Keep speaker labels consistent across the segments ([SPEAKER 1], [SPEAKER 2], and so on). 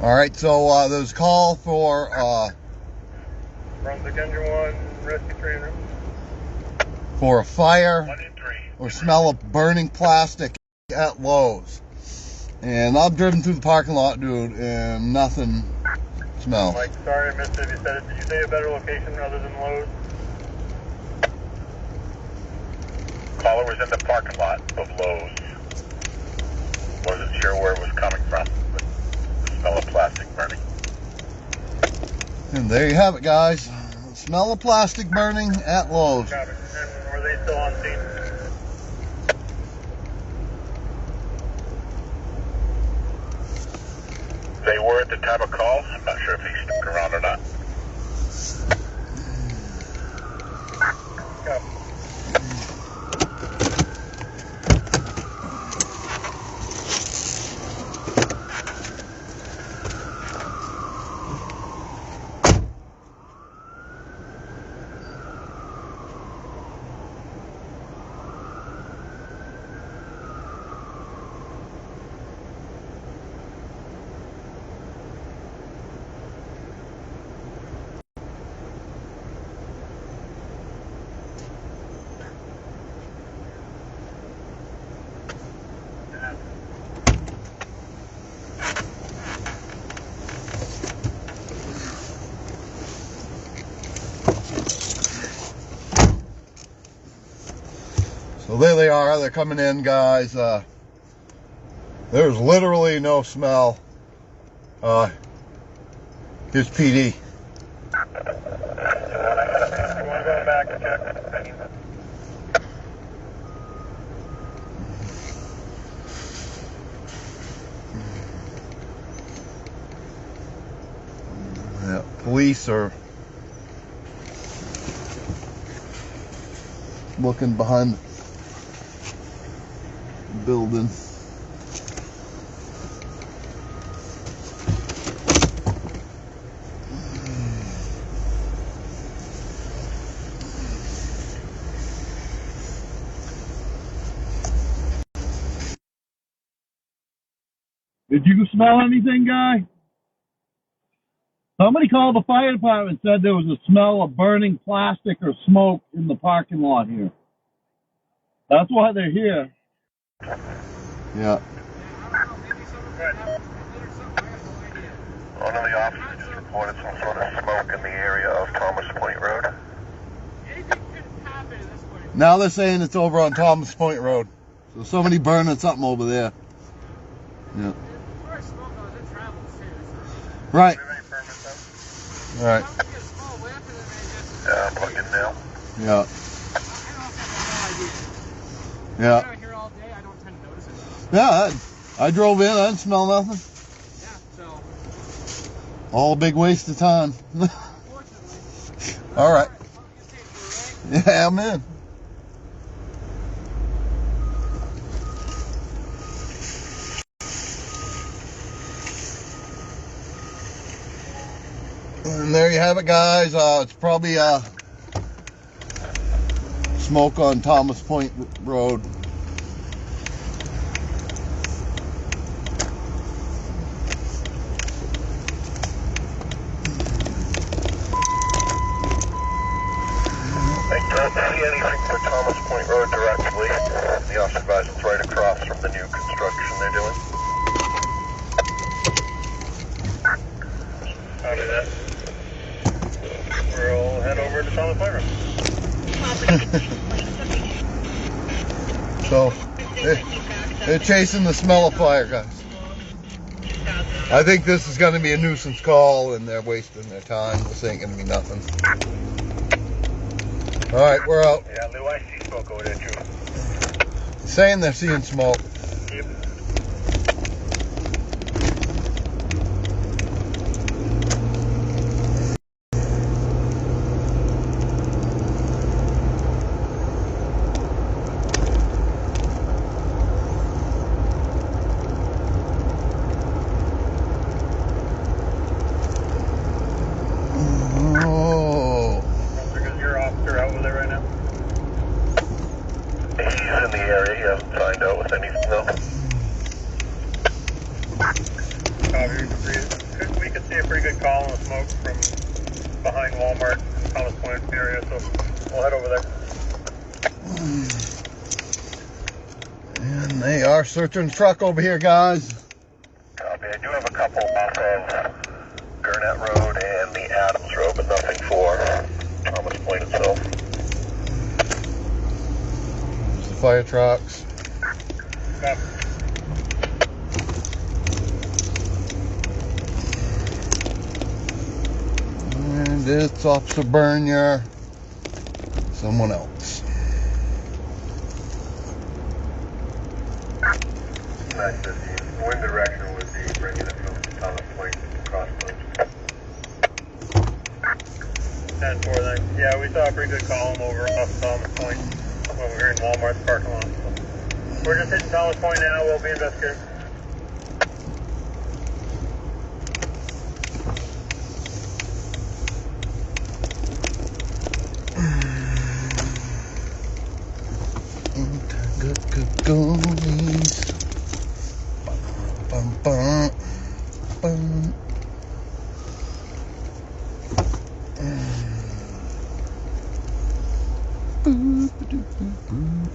[SPEAKER 1] All right, so there's a call for
[SPEAKER 2] Brunswick Engine 1, rescue trainer.
[SPEAKER 1] For a fire
[SPEAKER 2] 1 in 3.
[SPEAKER 1] or smell of burning plastic at Lowe's. And I've driven through the parking lot, dude, and nothing smells.
[SPEAKER 2] Mike, sorry I missed it. You said it. Did you say a better location other than Lowe's? Caller was in the parking lot of Lowe's. Wasn't sure where it was coming from, but the smell of plastic burning.
[SPEAKER 1] And there you have it, guys. Smell of plastic burning at Lowe's.
[SPEAKER 2] Got it. And were they still on scene? They were at the time of call. I'm not sure if he stuck around or not. Go.
[SPEAKER 1] So there they are. They're coming in, guys. There's literally no smell. Here's PD.
[SPEAKER 2] You want to go back and check?
[SPEAKER 1] Yeah, police are looking behind the building.
[SPEAKER 3] Did you smell anything, guy? Somebody called the fire department and said there was a smell of burning plastic or smoke in the parking lot here. That's why they're here.
[SPEAKER 1] Yeah.
[SPEAKER 2] One of the officers just reported some sort of smoke in the area of Thomas Point Road.
[SPEAKER 1] Now they're saying it's over on Thomas Point Road. So somebody burning something over there. Yeah. Right. All right.
[SPEAKER 2] Yeah, I'm looking now.
[SPEAKER 1] Yeah. Yeah. Yeah. I drove in. I didn't smell nothing. All a big waste of time. All right. Yeah, I'm in. And there you have it, guys. It's probably smoke on Thomas Point Road.
[SPEAKER 2] I don't see anything for Thomas Point Road directly. The officer advised it's right across from the new construction they're doing. Copy that. We'll head over to Thomas Point Road.
[SPEAKER 1] So they're chasing the smell of fire, guys. I think this is going to be a nuisance call, and they're wasting their time. This ain't going to be nothing. All right, we're out.
[SPEAKER 2] Yeah, Lou, I see smoke over there too.
[SPEAKER 1] Saying they're seeing smoke.
[SPEAKER 2] Yep. He's in the area. He hasn't signed out with anything call on the smoke from behind Walmart, Thomas Point area, so we'll head over there.
[SPEAKER 1] And they are searching the truck over here, guys.
[SPEAKER 2] Copy. I do have a couple off of Gurnett Road and the Adams Road, but nothing for Thomas Point itself.
[SPEAKER 1] There's the fire trucks.
[SPEAKER 2] Copy.
[SPEAKER 1] And it's Officer Bernier. Someone else.
[SPEAKER 2] 915. Wind direction would be bringing it from Thomas Point crossroads. 10-4 then. Yeah, we saw a pretty good column over off Thomas Point when we were in Walmart's parking lot. So we're just hitting Thomas Point now. We'll be investigating.
[SPEAKER 1] Goonies. Bum, bum, bum. Boop, boop, boop, boop.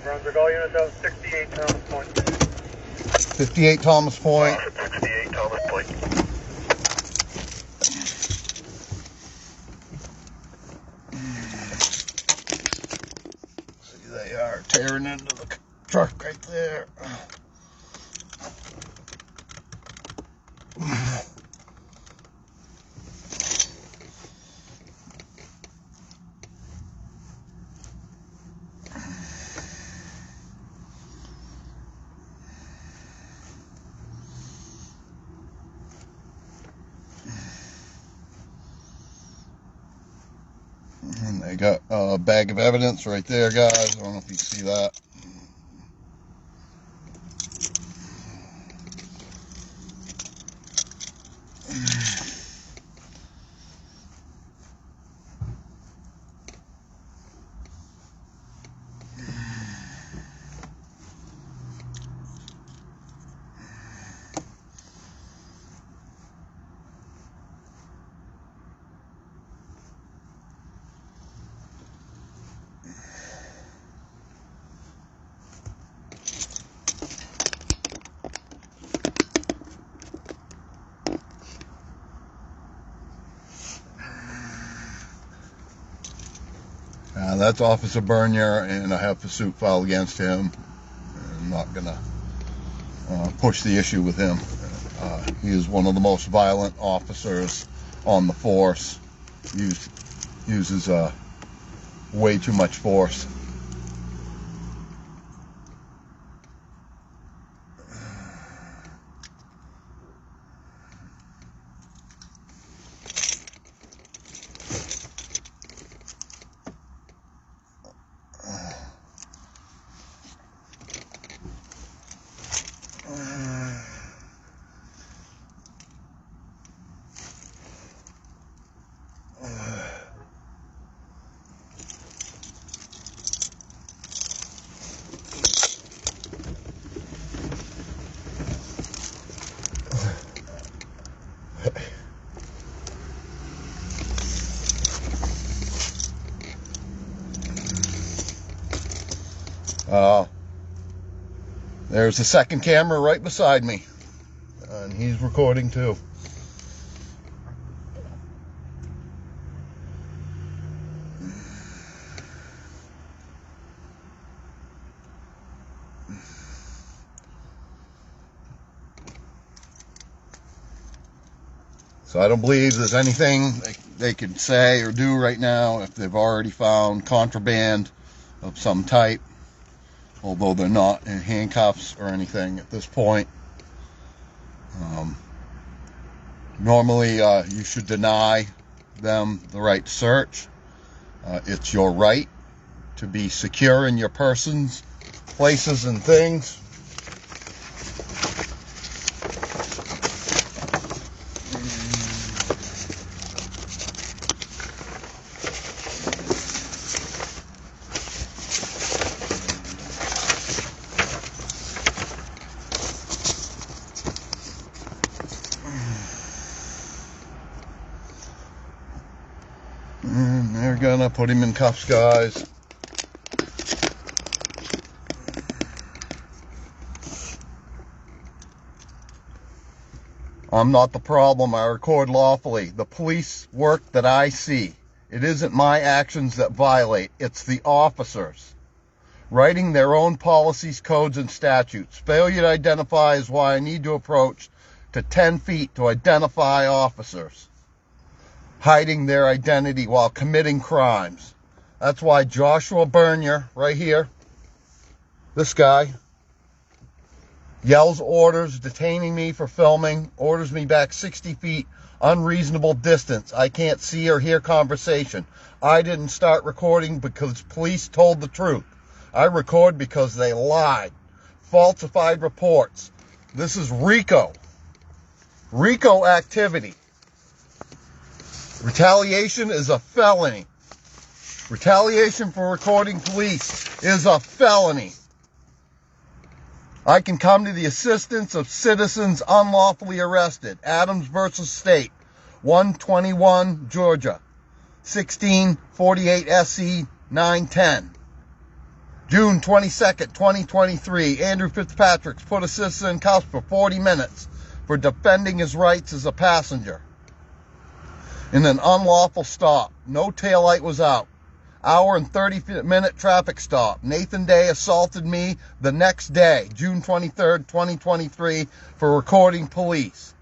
[SPEAKER 2] Brunswick, all units out 68 Thomas Point.
[SPEAKER 1] 58 Thomas Point.
[SPEAKER 2] 68 Thomas Point.
[SPEAKER 1] See, they are tearing into the truck right there. And they got a bag of evidence right there, guys. I don't know if you can see that. That's Officer Bernier, and I have a suit filed against him. I'm not going to push the issue with him. He is one of the most violent officers on the force. Uses way too much force. There's a second camera right beside me, and he's recording too. So I don't believe there's anything they can say or do right now if they've already found contraband of some type, although they're not in handcuffs or anything at this point. Normally, you should deny them the right to search. It's your right to be secure in your persons, places, and things. And they're gonna put him in cuffs, guys. I'm not the problem. I record lawfully. The police work that I see. It isn't my actions that violate. It's the officers. Writing their own policies, codes, and statutes. Failure to identify is why I need to approach to 10 feet to identify officers hiding their identity while committing crimes. That's why Joshua Bernier, right here, this guy, yells orders, detaining me for filming, orders me back 60 feet, unreasonable distance. I can't see or hear conversation. I didn't start recording because police told the truth. I record because they lied. Falsified reports. This is RICO. RICO activity. Retaliation is a felony. Retaliation for recording police is a felony. I can come to the assistance of citizens unlawfully arrested. Adams versus State, 121 Georgia, 1648 SC 910. June 22nd, 2023. Andrew Fitzpatrick's put a citizen in cuffs for 40 minutes for defending his rights as a passenger in an unlawful stop. No taillight was out. Hour and 30-minute traffic stop. Nathan Day assaulted me the next day, June 23rd, 2023, for recording police.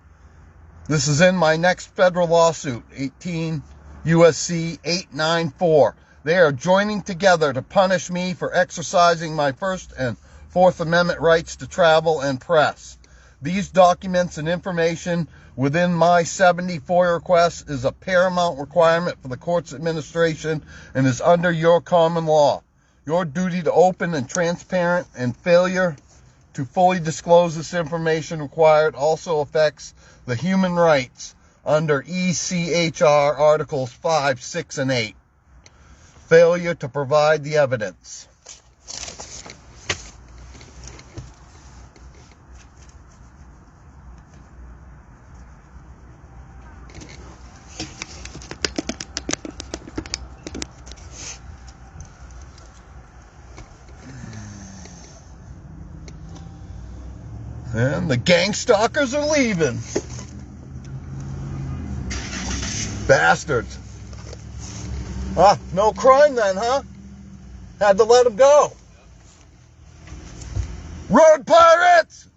[SPEAKER 1] This is in my next federal lawsuit, 18 USC 894. They are joining together to punish me for exercising my First and Fourth Amendment rights to travel and press. These documents and information within my 70 FOIA requests is a paramount requirement for the court's administration and is under your common law. Your duty to open and transparent and failure to fully disclose this information required also affects the human rights under ECHR Articles 5, 6, and 8. Failure to provide the evidence. And the gang stalkers are leaving. Bastards. Ah, no crime then, huh? Had to let them go. Road pirates!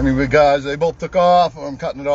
[SPEAKER 1] Anyway, guys, they both took off. I'm cutting it off.